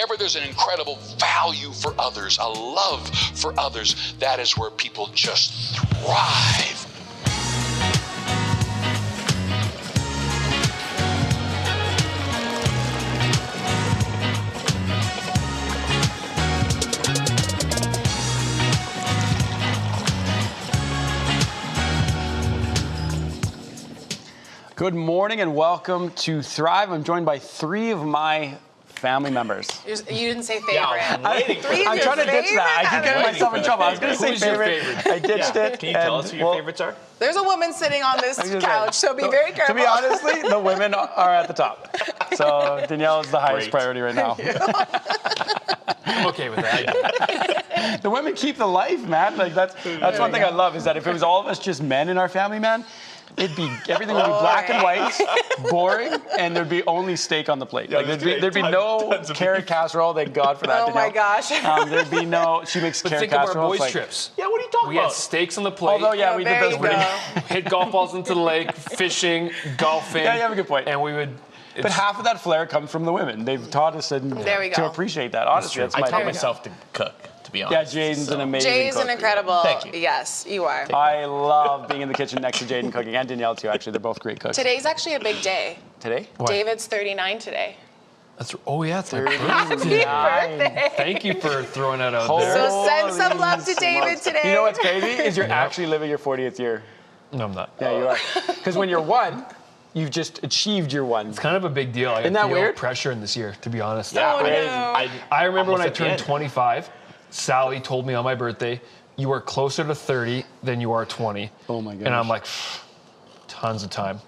wherever there's an incredible value for others, a love for others, that is where people just thrive. Good morning and welcome to Thrive. I'm joined by 3 of my family members. You didn't say favorite. I'm trying to ditch that. I keep getting myself in trouble. I was going to say favorite. I ditched it. Can you tell us who your favorites are? There's a woman sitting on this couch, so be very careful. To be honestly, the women are at the top. So Danielle is the highest priority right now. I'm okay with that. The women keep the life, man. Like that's one thing I love is that if it was all of us just men in our family, man, everything would be black and white, boring, and there'd be only steak on the plate. Yeah, like there'd be no carrot casserole. Thank God for that. Oh my gosh. There'd be no. She makes carrot think casserole. of our boys' trips. Yeah, what are you talking We about? had steaks on the plate. Although, yeah, we did those pretty. Hit golf balls into the lake, fishing, golfing. Yeah, you have a good point. And we would. But half of that flair comes from the women. They've taught us to appreciate that. Honestly, that's my I taught thing. myself to cook, to be honest. Yeah, Jayden's an amazing cook. Jay's an incredible. Thank you. Yes, you are. I love being in the kitchen next to Jayden cooking, and Danielle too. Actually, they're both great cooks. Today's actually a big day. Today? David's 39 today. That's it's my birthday. Happy birthday. Thank you for throwing that out there. So send some love to David today. You know what's crazy is you're actually living your 40th year. No, I'm not. Yeah, you are. Because when you're 1, you've just achieved your 1. It's kind of a big deal. I Isn't that feel weird? pressure in this year, to be honest. Oh, no. I remember when I Almost at the turned end. 25, Sally told me on my birthday, you are closer to 30 than you are 20. Oh my gosh. And I'm like, tons of time.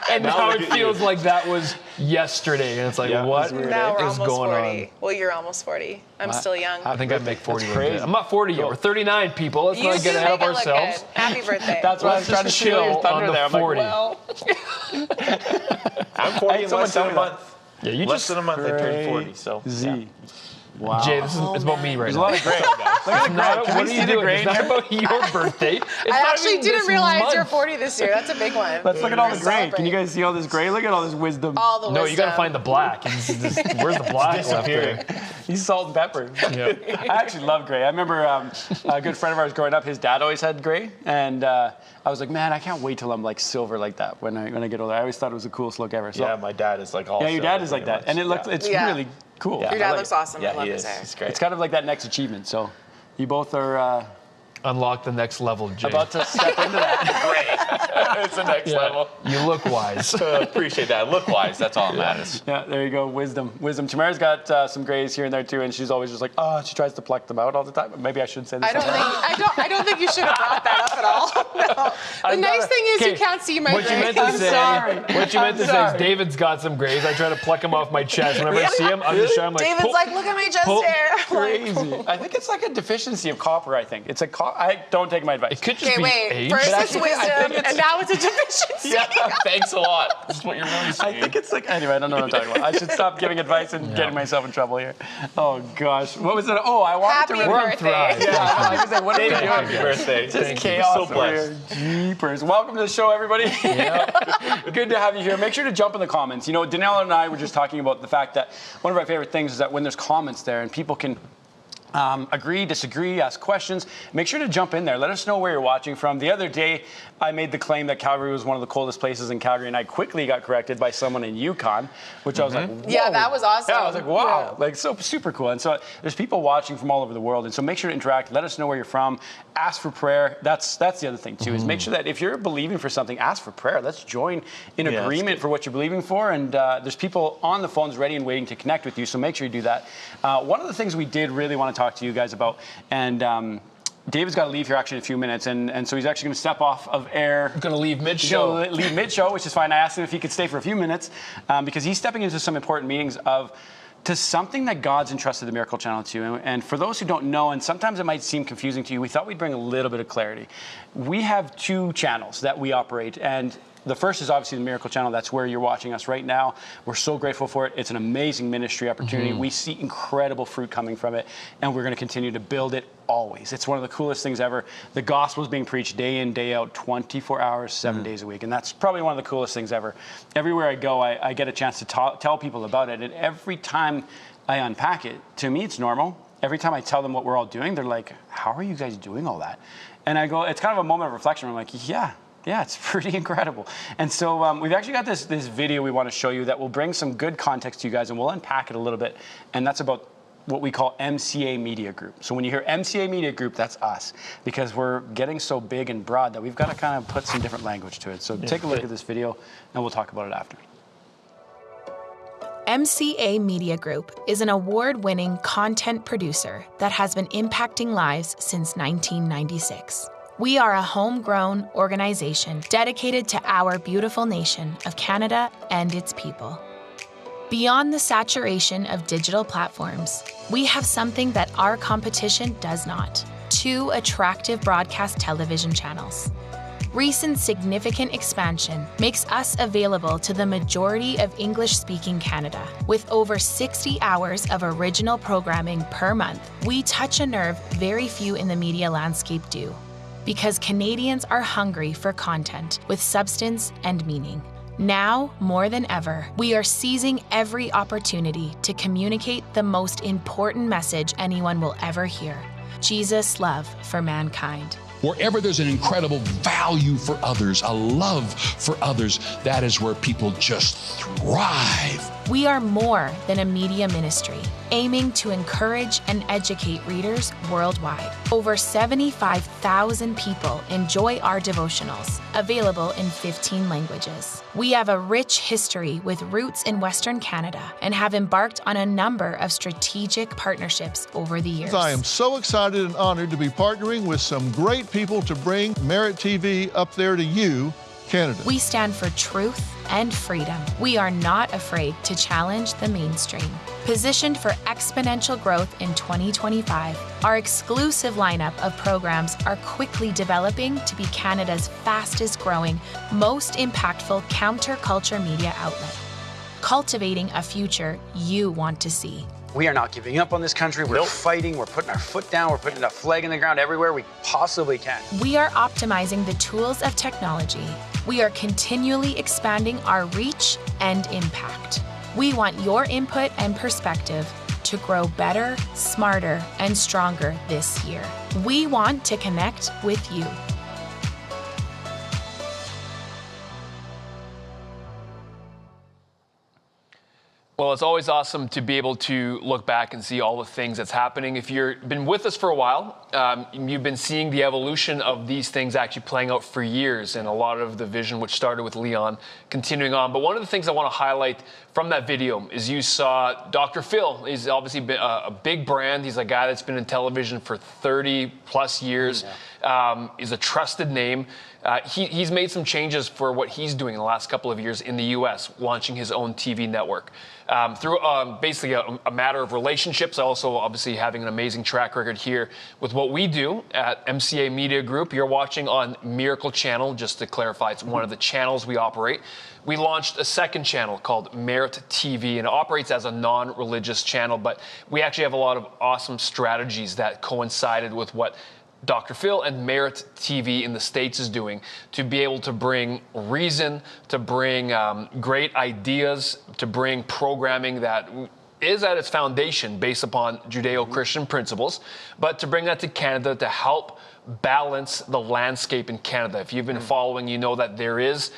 And now it feels like that was yesterday. And it's like, what Now we're is almost going 40. on? Well, you're almost 40. I'm still young. I think I'd make 40. That's crazy. I'm not 40 yet. We're 39 people. Let's You not do get ahead make of it look ourselves. good. Happy birthday. That's why I was Let's trying to just steal your chill thunder on the there. I'm 40. like, well, I'm 40 in someone less than tell a me month. Yeah, you Less just, than a month, I turned 40, so. Z. Wow. Jay, this is it's about me right There's a now. lot of gray. Look at the gray. Can What we are see you the doing? gray It's in not here? about your birthday. It's I not actually even didn't this realize month. you're 40 this year. That's a big one. Let's look at all the gray. Celebrate. Can you guys see all this gray? Look at all this wisdom. All the No, wisdom. you got to find the black. Where's the black left there? He's salt and pepper. Yeah. I actually love gray. I remember a good friend of ours growing up, his dad always had gray. And I was like, man, I can't wait till I'm like silver like that when I get older. I always thought it was the coolest look ever. So, Yeah, my dad is like all yeah, your dad silver is like pretty that. And it looks, much. it's Yeah. really cool. Yeah. Your dad looks awesome. I Yeah, love he his is. hair. He's great. It's kind of like that next achievement. So you both are Unlock the next level, Jay. about to step into that. Great. It's the next Yeah. level. You look wise. Appreciate that. Look-wise, that's all that matters. Yeah, there you go. Wisdom. Tamara's got some grays here and there too, and she's always just like, she tries to pluck them out all the time. Maybe I should say this. I don't think you should have brought that up at all. No. The nice thing is you can't see my What you gray. meant to say, sorry. What you meant to say is David's got some grays. I try to pluck them off my chest. Whenever I see him, I'm just trying. I'm like, David's pull. like, look at my chest pull. hair. I'm like, Crazy. I think it's like a deficiency of copper. I think it's a. I don't take my advice. It could just okay, be wait. age. First But it's actually, I think wisdom, and now it's a deficiency. Yeah, thanks a lot. This is what you're really saying. I think it's like anyway. I don't know what I'm talking about. I should stop giving advice and getting myself in trouble here. Oh gosh, what was it? Oh, I wanted Happy to. We're on birthday. Thrive. Yeah, I was gonna say, what are we David, doing? happy birthday. Just chaos So over blessed. here. Jeepers. Welcome to the show, everybody. Good to have you here. Make sure to jump in the comments. You know, Danielle and I were just talking about the fact that one of our favorite things is that when there's comments there and people can agree, disagree, ask questions, make sure to jump in there. Let us know where you're watching from. The other day, I made the claim that Calgary was one of the coldest places in Calgary, and I quickly got corrected by someone in Yukon, which I was like, whoa. Yeah, that was awesome. Yeah, I was like, wow, Yeah. like so super cool. And so there's people watching from all over the world, and so make sure to interact. Let us know where you're from. Ask for prayer. That's the other thing too, is make sure that if you're believing for something, ask for prayer. Let's join in agreement for what you're believing for. And there's people on the phones ready and waiting to connect with you, so make sure you do that. One of the things we did really want to talk to you guys about, and David's got to leave here actually in a few minutes, and so he's actually going to step off of air. I'm gonna leave He's mid-show. gonna leave mid-show, which is fine. I asked him if he could stay for a few minutes because he's stepping into some important meetings to something that God's entrusted the Miracle Channel to. And for those who don't know, and sometimes it might seem confusing to you, we thought we'd bring a little bit of clarity. We have 2 channels that we operate, and The first is obviously the Miracle Channel. That's where you're watching us right now. We're so grateful for it. It's an amazing ministry opportunity. We see incredible fruit coming from it, and we're going to continue to build it always. It's one of the coolest things ever. The gospel is being preached day in, day out, 24 hours, 7 days a week, and that's probably one of the coolest things ever. Everywhere I go, I get a chance to tell people about it, and every time I unpack it, to me, it's normal. Every time I tell them what we're all doing, they're like, how are you guys doing all that? And I go, it's kind of a moment of reflection. I'm like, yeah, it's pretty incredible. And so we've actually got this video we want to show you that will bring some good context to you guys, and we'll unpack it a little bit. And that's about what we call MCA Media Group. So when you hear MCA Media Group, that's us, because we're getting so big and broad that we've got to kind of put some different language to it. So take a look at this video, and we'll talk about it after. MCA Media Group is an award-winning content producer that has been impacting lives since 1996. We are a homegrown organization dedicated to our beautiful nation of Canada and its people. Beyond the saturation of digital platforms, we have something that our competition does not: 2 attractive broadcast television channels. Recent significant expansion makes us available to the majority of English-speaking Canada. With over 60 hours of original programming per month, we touch a nerve very few in the media landscape do, because Canadians are hungry for content with substance and meaning. Now, more than ever, we are seizing every opportunity to communicate the most important message anyone will ever hear: Jesus' love for mankind. Wherever there's an incredible value for others, a love for others, that is where people just thrive. We are more than a media ministry, aiming to encourage and educate readers worldwide. Over 75,000 people enjoy our devotionals, available in 15 languages. We have a rich history with roots in Western Canada and have embarked on a number of strategic partnerships over the years. I am so excited and honored to be partnering with some great people to bring Merit TV up there to you, Canada. We stand for truth and freedom. We are not afraid to challenge the mainstream. Positioned for exponential growth in 2025, our exclusive lineup of programs are quickly developing to be Canada's fastest growing, most impactful counterculture media outlet, cultivating a future you want to see. We are not giving up on this country. We're fighting. We're putting our foot down. We're putting a flag in the ground everywhere we possibly can. We are optimizing the tools of technology. We are continually expanding our reach and impact. We want your input and perspective to grow better, smarter, and stronger this year. We want to connect with you. Well, it's always awesome to be able to look back and see all the things that's happening. If you've been with us for a while, you've been seeing the evolution of these things actually playing out for years, and a lot of the vision which started with Leon continuing on. But one of the things I want to highlight from that video is you saw Dr. Phil. He's obviously been a big brand. He's a guy that's been in television for 30 plus years. He's a trusted name. He's made some changes for what he's doing in the last couple of years in the U.S., launching his own TV network. Through basically a matter of relationships, also obviously having an amazing track record here with what we do at MCA Media Group. You're watching on Miracle Channel, just to clarify, it's one of the channels we operate. We launched a second channel called Merit TV, and it operates as a non-religious channel, but we actually have a lot of awesome strategies that coincided with what Dr. Phil and Merit TV in the States is doing to be able to bring reason, to bring great ideas, to bring programming that is at its foundation based upon Judeo-Christian principles, but to bring that to Canada to help balance the landscape in Canada. If you've been following, you know that there is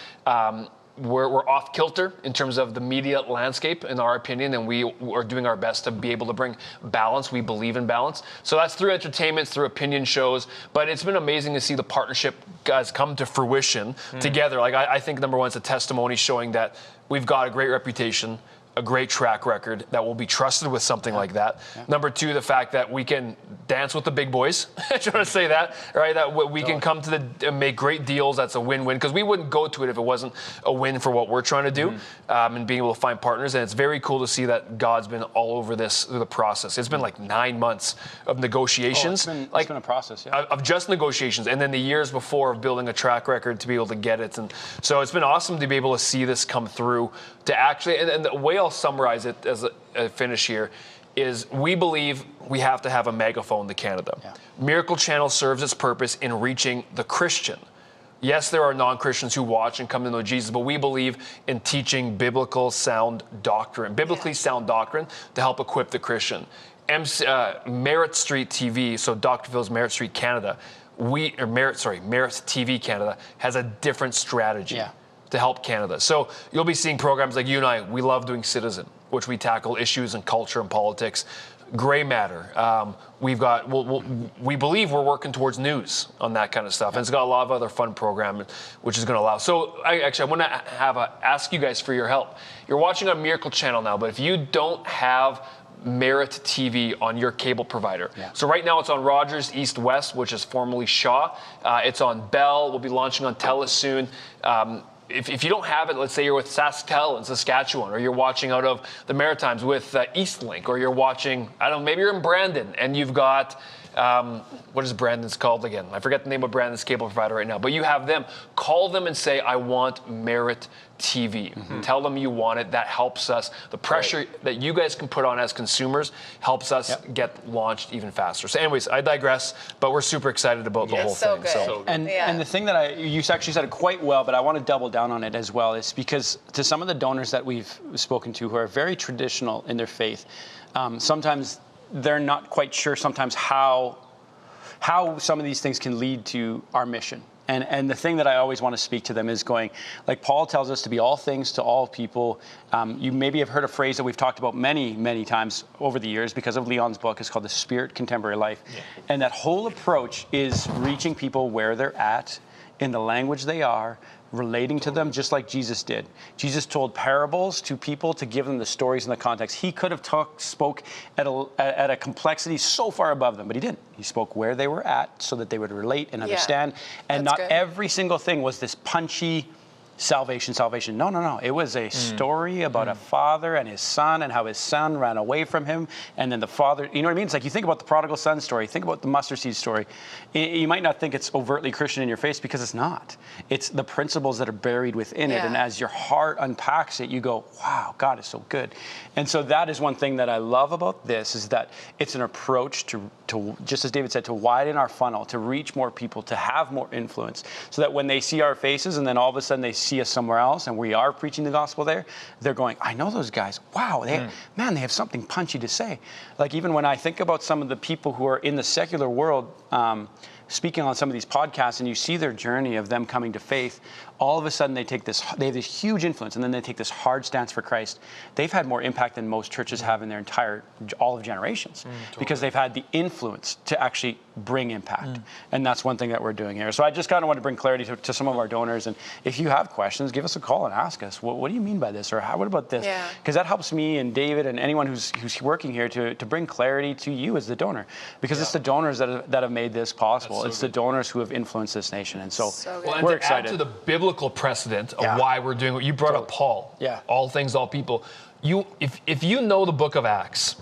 we're off kilter in terms of the media landscape, in our opinion, and we are doing our best to be able to bring balance. We believe in balance. So that's through entertainment, through opinion shows, but it's been amazing to see the partnership guys come to fruition together. Like I think, number one, it's a testimony showing that we've got a great reputation, a great track record that will be trusted with something like that. Number two, the fact that we can dance with the big boys. I try to say that, right? That we can come to make great deals. That's a win-win, because we wouldn't go to it if it wasn't a win for what we're trying to do, and being able to find partners. And it's very cool to see that God's been all over this through the process. It's been like 9 months of negotiations. It's been a process, of just negotiations, and then the years before of building a track record to be able to get it. And so it's been awesome to be able to see this come through, to actually, and the way I'll summarize it as a finish here is, we believe we have to have a megaphone to Canada. Miracle Channel serves its purpose in reaching the Christian. Yes, there are non-Christians who watch and come to know Jesus, but we believe in teaching biblically sound doctrine to help equip the Christian. Merit Street TV, so Dr. Phil's Merit Street Canada, Merit TV Canada has a different strategy to help Canada. So you'll be seeing programs like you and I. We love doing Citizen, which we tackle issues in culture and politics. Gray Matter. We've got. We believe we're working towards news on that kind of stuff, and it's got a lot of other fun programming, which is going to allow. So I want to ask you guys for your help. You're watching on Miracle Channel now, but if you don't have Merit TV on your cable provider. So right now it's on Rogers East West, which is formerly Shaw. It's on Bell. We'll be launching on TELUS soon. If you don't have it, let's say you're with SaskTel in Saskatchewan, or you're watching out of the Maritimes with Eastlink, or you're watching, I don't know, maybe you're in Brandon and you've got, what is Brandon's called again? I forget the name of Brandon's cable provider right now, but you have them. Call them and say, I want Merit TV. Tell them you want it. That helps us. The pressure that you guys can put on as consumers helps us get launched even faster. So anyways, I digress, but we're super excited about the whole thing. Good. And the thing that you actually said it quite well, but I want to double down on it as well, is because to some of the donors that we've spoken to who are very traditional in their faith, sometimes they're not quite sure sometimes how some of these things can lead to our mission. And the thing that I always want to speak to them is going, like Paul tells us to be all things to all people. You maybe have heard a phrase that we've talked about many, many times over the years because of Leon's book. It's called The Spirit Contemporary Life. And that whole approach is reaching people where they're at, in the language they are, relating to them just like Jesus did. Jesus told parables to people to give them the stories and the context. He could have spoke at a complexity so far above them, but he didn't. He spoke where they were at so that they would relate and understand. And not every single thing was this punchy salvation. No. It was a story about a father and his son, and how his son ran away from him. And then the father, you know what I mean? It's like you think about the prodigal son story, think about the mustard seed story. You might not think it's overtly Christian in your face, because it's not. It's the principles that are buried within it. And as your heart unpacks it, you go, wow, God is so good. And so that is one thing that I love about this, is that it's an approach to just as David said, to widen our funnel, to reach more people, to have more influence, so that when they see our faces and then all of a sudden they see us somewhere else and we are preaching the gospel there, they're going, I know those guys. Wow, they have something punchy to say. Like even when I think about some of the people who are in the secular world, speaking on some of these podcasts, and you see their journey of them coming to faith, all of a sudden they have this huge influence, and then they take this hard stance for Christ. They've had more impact than most churches have in their all of generations, because they've had the influence to actually bring impact. And that's one thing that we're doing here. So I just kind of want to bring clarity to some of our donors. And if you have questions, give us a call and ask us, what do you mean by this? Or what about this? Because that helps me and David and anyone who's working here to bring clarity to you as the donor. Because it's the donors that have made this possible. It's the donors who have influenced this nation. And so we're excited. Add to the biblical precedent of why we're doing what you brought up, Paul. All things, all people. If you know the book of Acts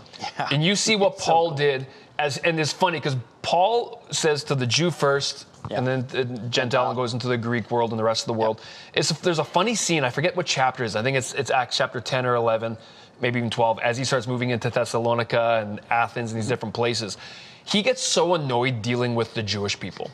and you see what Paul did, and it's funny because Paul says to the Jew first, and then the Gentile, and goes into the Greek world and the rest of the world. There's a funny scene. I forget what chapter it is. I think it's Acts chapter 10 or 11, maybe even 12, as he starts moving into Thessalonica and Athens and these different places. He gets so annoyed dealing with the Jewish people.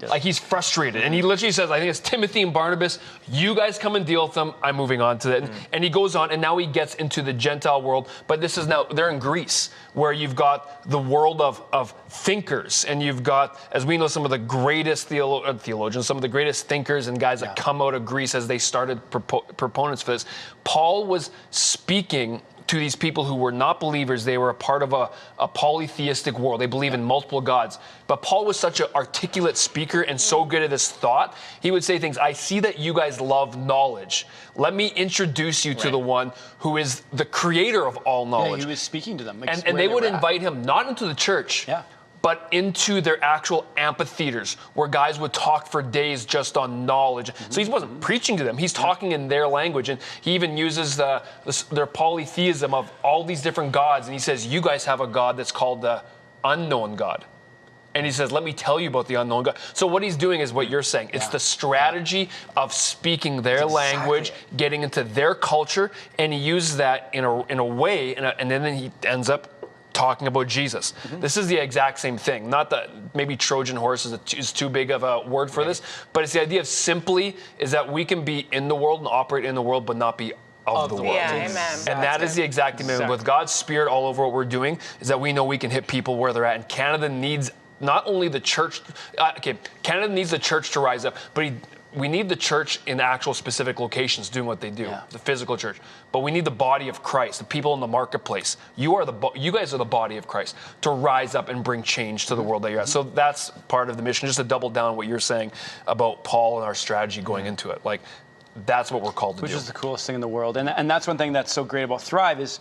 Like he's frustrated. And he literally says, I think it's Timothy and Barnabas, you guys come and deal with them. I'm moving on to it. And he goes on, and now he gets into the Gentile world. But this is now, they're in Greece, where you've got the world of thinkers. And you've got, as we know, some of the greatest theologians, some of the greatest thinkers and guys that come out of Greece as they started proponents for this. Paul was speaking to these people who were not believers. They were a part of a polytheistic world. They believe in multiple gods. But Paul was such an articulate speaker and so good at his thought. He would say things, I see that you guys love knowledge. Let me introduce you to the one who is the creator of all knowledge. Yeah, he was speaking to them. And they would invite him not into the church, but into their actual amphitheaters where guys would talk for days just on knowledge. So he wasn't preaching to them. He's talking in their language. And he even uses their polytheism of all these different gods. And he says, you guys have a God that's called the unknown God. And he says, let me tell you about the unknown God. So what he's doing is what you're saying. It's the strategy of speaking their language, getting into their culture. And he uses that in a way, and then he ends up talking about Jesus. This is the exact same thing. Not that maybe Trojan horse is too big of a word for this, but it's the idea of simply is that we can be in the world and operate in the world, but not be of the world. Yeah, amen. And that is the exact thing. With God's Spirit all over what we're doing, is that we know we can hit people where they're at. And Canada needs not only the church, Canada needs the church to rise up, but we need the church in actual specific locations doing what they do, the physical church. But we need the body of Christ, the people in the marketplace. You guys are the body of Christ to rise up and bring change to the world that you're at. So that's part of the mission, just to double down on what you're saying about Paul and our strategy going into it. Like, that's what we're called to do. Which is the coolest thing in the world. And that's one thing that's so great about Thrive is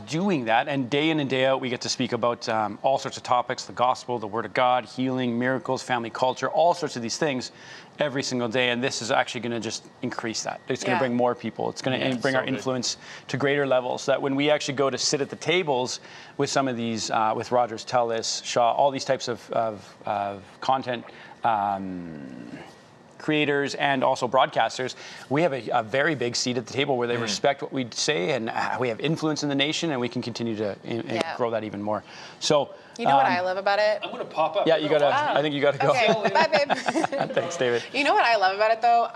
doing that. And day in and day out, we get to speak about all sorts of topics, the gospel, the word of God, healing, miracles, family culture, all sorts of these things every single day. And this is actually going to just increase that. It's going to bring more people. It's going to bring our influence to greater levels. That when we actually go to sit at the tables with some of these, with Rogers, Telus, Shaw, all these types of content creators and also broadcasters, we have a very big seat at the table where they respect what we say, and we have influence in the nation, and we can continue to grow that even more. So you know what I love about it? I'm going to pop up. Yeah, you gotta. I think you gotta go. Okay, bye, babe. Thanks, David. You know what I love about it though?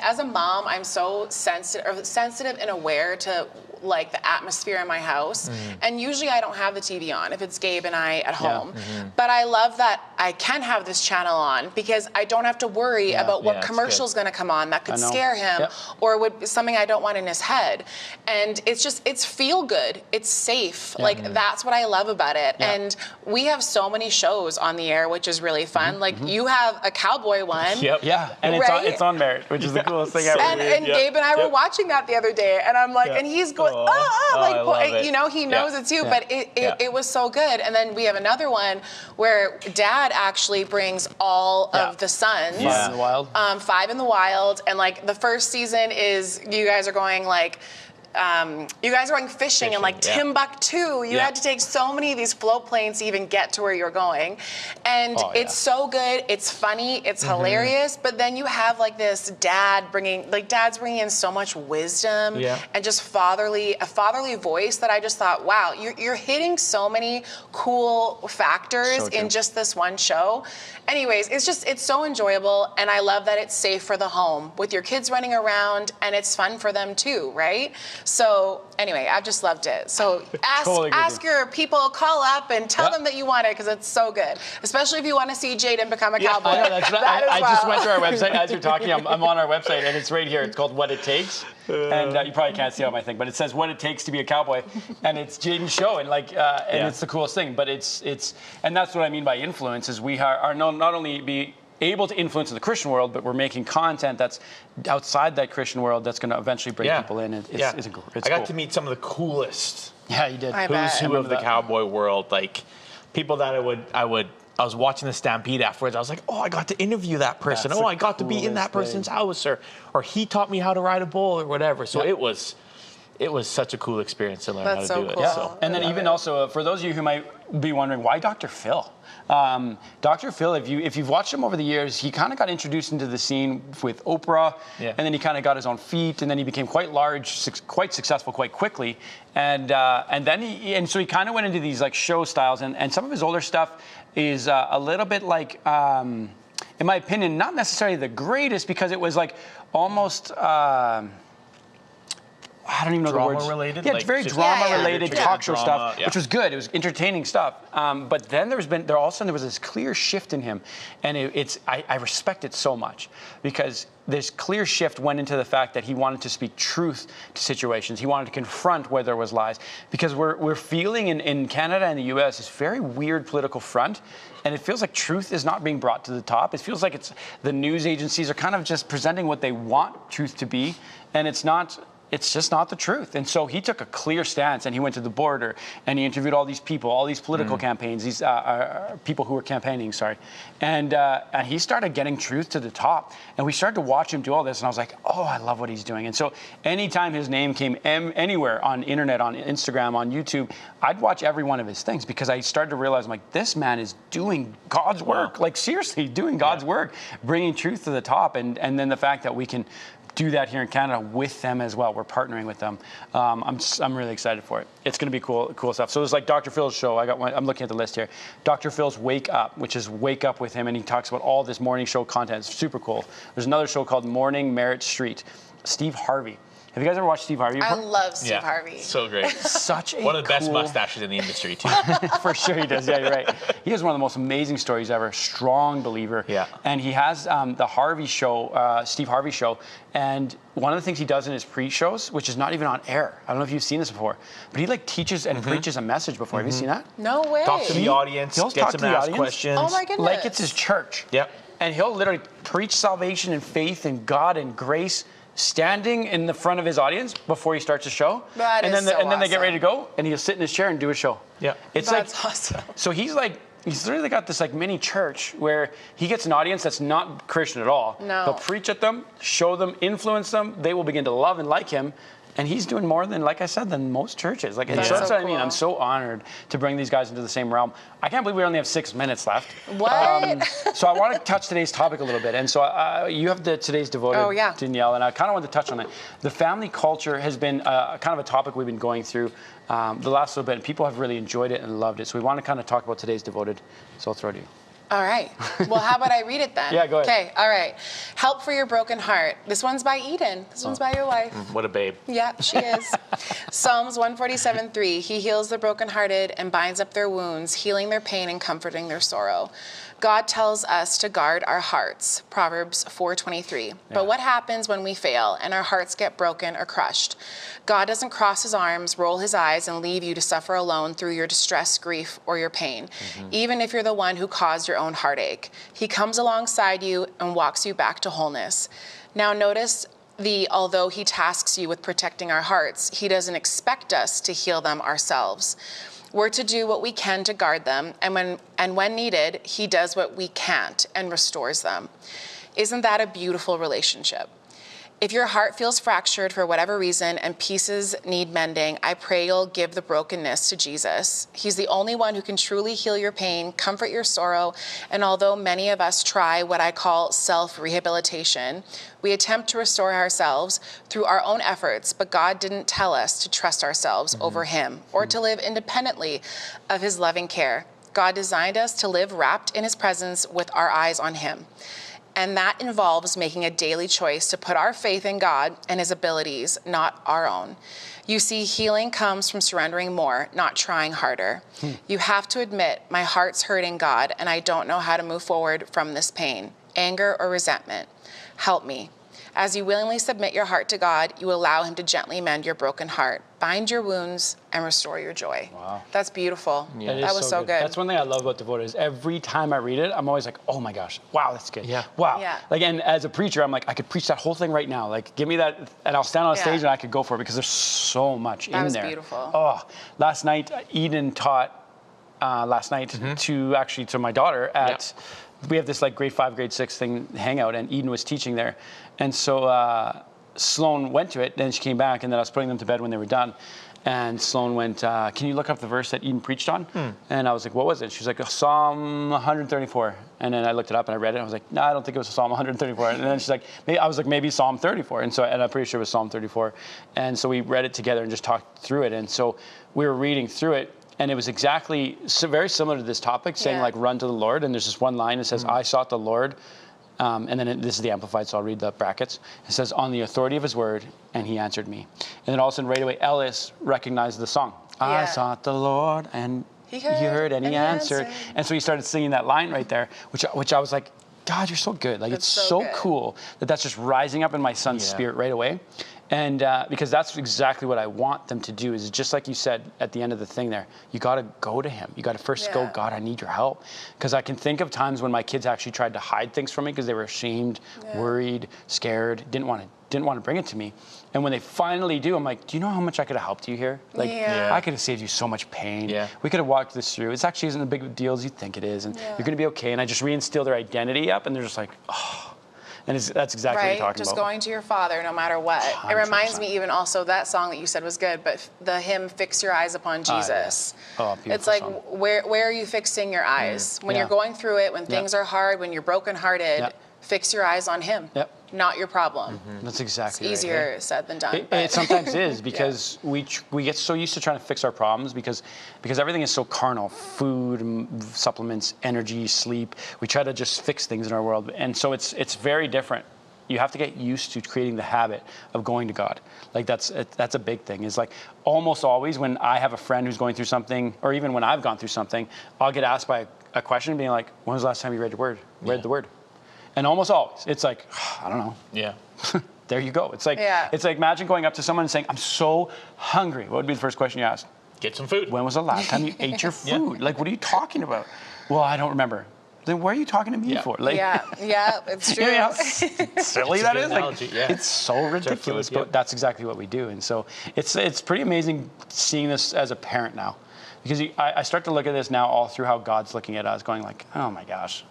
As a mom, I'm so sensitive and aware to like the atmosphere in my house. And usually I don't have the TV on if it's Gabe and I at home. But I love that I can have this channel on because I don't have to worry about what commercial's going to come on that could scare him or would be something I don't want in his head. And it's feel good. It's safe. Like that's what I love about it. And we have so many shows on the air, which is really fun. Like you have a cowboy one. And it's on Merit, which is the coolest thing ever. And Gabe and I were watching that the other day, and I'm like, and he's going, you know, he knows it too, but it was so good. And then we have another one where Dad actually brings all of the sons. 5 in the Wild. 5 in the Wild, and like the first season is you guys are going like. You guys are going fishing in like Timbuktu. You had to take so many of these float planes to even get to where you're going. And it's so good. It's funny. It's hilarious. But then you have like this Dad's bringing in so much wisdom and just a fatherly voice that I just thought, wow, you're hitting so many cool factors in just this one show. Anyways, it's so enjoyable. And I love that it's safe for the home with your kids running around, and it's fun for them too, right? So anyway, I've just loved it. So ask your people, call up and tell them that you want it because it's so good. Especially if you want to see Jayden become a cowboy. I know, that's right. I just went to our website as you're talking. I'm on our website and it's right here. It's called What It Takes. And you probably can't see it on my thing, but it says What It Takes to Be a Cowboy. And it's Jayden's show, and it's the coolest thing. But it's and that's what I mean by influence is we are not only be able to influence in the Christian world, but we're making content that's outside that Christian world that's going to eventually bring people in. It's I got to meet some of the coolest. Yeah, you did. Who's who of the cowboy world, like people that I was watching the Stampede afterwards. I was like, oh, I got to interview that person. I got to be in that person's house, or he taught me how to ride a bull or whatever. So it was such a cool experience to learn how to do it. So. And then even also for those of you who might be wondering why Dr. Phil. Dr. Phil, if you've watched him over the years, he kind of got introduced into the scene with Oprah, and then he kind of got his own feet, and then he became quite large, quite successful quite quickly, and so he kind of went into these like show styles, and some of his older stuff is a little bit like, in my opinion, not necessarily the greatest because it was like almost. I don't even know the words. Drama-related? Yeah, Like it's very just drama-related yeah. talk show Drama, stuff, yeah. which was good. It was entertaining stuff. But then all of a sudden there was this clear shift in him, and I respect it so much because this clear shift went into the fact that he wanted to speak truth to situations. He wanted to confront where there was lies, because we're feeling in Canada and the U.S. this very weird political front, and it feels like truth is not being brought to the top. It feels like the news agencies are kind of just presenting what they want truth to be, and it's just not the truth. And so he took a clear stance, and he went to the border, and he interviewed all these people, all these political campaigns, these people who were campaigning, and he started getting truth to the top. And we started to watch him do all this, and I was like, oh, I love what he's doing. And so anytime his name came anywhere on internet, on Instagram, on YouTube, I'd watch every one of his things, because I started to realize, I'm like, this man is doing God's work. Like, seriously, doing God's work, bringing truth to the top. And then the fact that we can do that here in Canada with them as well. We're partnering with them. I'm really excited for it. It's going to be cool stuff. So there's like Dr. Phil's show. I'm looking at the list here. Dr. Phil's Wake Up, which is Wake Up with him, and he talks about all this morning show content. It's super cool. There's another show called Morning Merit Street. Steve Harvey. Have you guys ever watched Steve Harvey before? I love Steve Harvey. So great. Such a one of the best cool mustaches in the industry, too. For sure he does. Yeah, you're right. He has one of the most amazing stories ever. Strong believer. Yeah. And he has the Harvey show, Steve Harvey show. And one of the things he does in his pre-shows, which is not even on air. I don't know if you've seen this before, but he like teaches and preaches a message before. Have you seen that? No way. Talk to the audience, He'll gets talk them to to the ask audience. questions. Oh my goodness. Like it's his church. Yep. And he'll literally preach salvation and faith and God and grace, standing in the front of his audience before he starts a show. That and is then so and then they get awesome. ready to go, and he'll sit in his chair and do a show. Yeah. It's That's like awesome. So he's literally got this like mini church where he gets an audience that's not Christian at all. No. He'll preach at them, show them, influence them. They will begin to love and like him. And he's doing more than, like I said, than most churches. Like, That's so that's so what I mean. cool. I'm so honored to bring these guys into the same realm. I can't believe we only have 6 minutes left. What? So I want to touch today's topic a little bit. And so you have today's devoted, Oh, yeah. Danielle, and I kind of want to touch on it. The family culture has been kind of a topic we've been going through the last little bit, and people have really enjoyed it and loved it. So we want to kind of talk about today's devoted. So I'll throw it to you. All right. Well, how about I read it then? Yeah, go ahead. Okay, all right. Help for your broken heart. This one's by Eden. This one's by your wife. What a babe. Yeah, she is. Psalms 147:3. He heals the brokenhearted and binds up their wounds, healing their pain and comforting their sorrow. God tells us to guard our hearts. Proverbs 4:23. But what happens when we fail and our hearts get broken or crushed? God doesn't cross his arms, roll his eyes, and leave you to suffer alone through your distress, grief, or your pain. Even if you're the one who caused your own heartache, he comes alongside you and walks you back to wholeness. Now notice although he tasks you with protecting our hearts, he doesn't expect us to heal them ourselves. We're to do what we can to guard them, and when needed, he does what we can't and restores them. Isn't that a beautiful relationship? If your heart feels fractured for whatever reason and pieces need mending, I pray you'll give the brokenness to Jesus. He's the only one who can truly heal your pain, comfort your sorrow, and although many of us try what I call self-rehabilitation, we attempt to restore ourselves through our own efforts, but God didn't tell us to trust ourselves over him or to live independently of his loving care. God designed us to live wrapped in his presence with our eyes on him. And that involves making a daily choice to put our faith in God and his abilities, not our own. You see, healing comes from surrendering more, not trying harder. You have to admit, my heart's hurting, God, and I don't know how to move forward from this pain, anger, or resentment. Help me. As you willingly submit your heart to God, you allow him to gently mend your broken heart, bind your wounds, and restore your joy. Wow. That's beautiful. Yeah. That was so good. That's one thing I love about Devoted is every time I read it, I'm always like, oh my gosh, wow, that's good. Yeah. Wow. Yeah. Like, and as a preacher, I'm like, I could preach that whole thing right now. Like, give me that, and I'll stand on stage and I could go for it because there's so much in there. That was beautiful. Oh, last night, Eden taught to my daughter at, we have this like grade 5, grade 6 thing hangout, and Eden was teaching there. And so Sloan went to it, then she came back, and then I was putting them to bed when they were done. And Sloan went, can you look up the verse that Eden preached on? And I was like, what was it? She was like, Psalm 134. And then I looked it up and I read it. And I was like, no, I don't think it was Psalm 134. And then she's like, maybe Psalm 34. And I'm pretty sure it was Psalm 34. And so we read it together and just talked through it. And so we were reading through it. And it was exactly very similar to this topic, saying like, run to the Lord. And there's this one line that says, I sought the Lord And then this is the Amplified, so I'll read the brackets. It says, on the authority of his word, and he answered me. And then all of a sudden, right away, Ellis recognized the song. I sought the Lord, and he heard, and he answered. And so he started singing that line right there, which I was like, God, you're so good. Like, it's so cool that that's just rising up in my son's spirit right away. And because that's exactly what I want them to do, is just like you said at the end of the thing there, you got to go to him. You got to first go, God, I need your help. Because I can think of times when my kids actually tried to hide things from me because they were ashamed, worried, scared, didn't want to bring it to me. And when they finally do, I'm like, do you know how much I could have helped you here? Like, I could have saved you so much pain. We could have walked this through. It actually isn't as big of a deal as you think it is. And you're going to be okay. And I just reinstill their identity up, and they're just like, oh. And that's exactly what you're talking just about. going to your Father no matter what. 100%. It reminds me even also, that song that you said was good, but the hymn, Fix Your Eyes Upon Jesus. It's like, song. Where are you fixing your eyes? When you're going through it, when things are hard, when you're brokenhearted, fix your eyes on him, not your problem. That's exactly it's easier said than done. It sometimes is, because we get so used to trying to fix our problems because everything is so carnal. Food, supplements, energy, sleep. We try to just fix things in our world. And so it's very different. You have to get used to creating the habit of going to God. Like that's a big thing. Is like almost always when I have a friend who's going through something, or even when I've gone through something, I'll get asked by a question being like, when was the last time you read the Word? Read the Word? And almost always, it's like, I don't know. There you go. It's like imagine going up to someone and saying, I'm so hungry. What would be the first question you ask? Get some food. When was the last time you ate your food? Like, what are you talking about? Well, I don't remember. Then what are you talking to me for? Like, it's true. You know how silly that is? Like, it's so ridiculous, food, but that's exactly what we do. And so it's pretty amazing seeing this as a parent now. Because I start to look at this now all through how God's looking at us, going like, oh my gosh.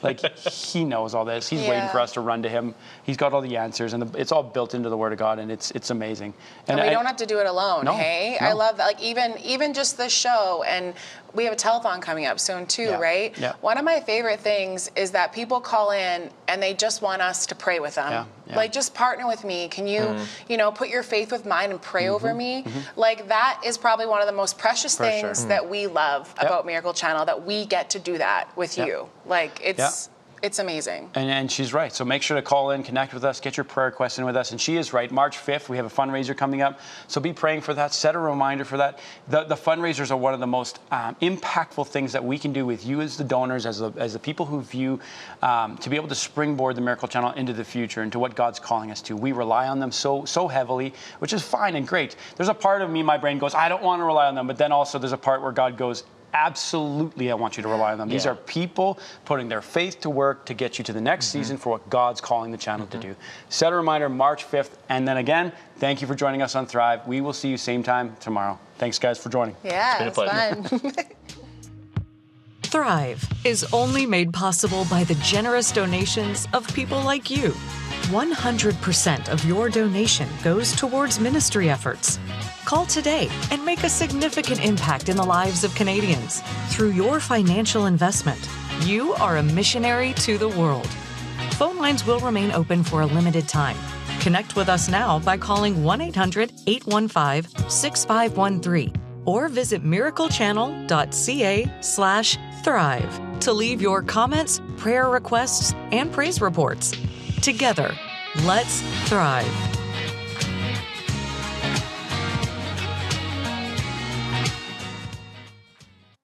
Like, he knows all this. He's waiting for us to run to him. He's got all the answers, and it's all built into the Word of God, and it's amazing. And we don't have to do it alone, hey? I love that. Like, even just this show, and we have a telethon coming up soon too, right? One of my favorite things is that people call in, and they just want us to pray with them. Like, just partner with me. Can you, put your faith with mine and pray over me? Like, that is probably one of the most precious things that we love about Miracle Channel, that we get to do that with you. Like, it's amazing. And she's right. So make sure to call in, connect with us, get your prayer request in with us. And she is right. March 5th, we have a fundraiser coming up. So be praying for that. Set a reminder for that. The fundraisers are one of the most impactful things that we can do with you as the donors, as the people who view, to be able to springboard the Miracle Channel into the future, into what God's calling us to. We rely on them so heavily, which is fine and great. There's a part of me, my brain goes, I don't want to rely on them. But then also there's a part where God goes, absolutely, I want you to rely on them. These are people putting their faith to work to get you to the next season for what God's calling the channel to do. Set a reminder, March 5th. And then again, thank you for joining us on Thrive. We will see you same time tomorrow. Thanks, guys, for joining. Yeah, it's been a pleasure. Fun. Thrive is only made possible by the generous donations of people like you. 100% of your donation goes towards ministry efforts. Call today and make a significant impact in the lives of Canadians. Through your financial investment, you are a missionary to the world. Phone lines will remain open for a limited time. Connect with us now by calling 1-800-815-6513 or visit miraclechannel.ca/thrive to leave your comments, prayer requests, and praise reports. Together, let's thrive.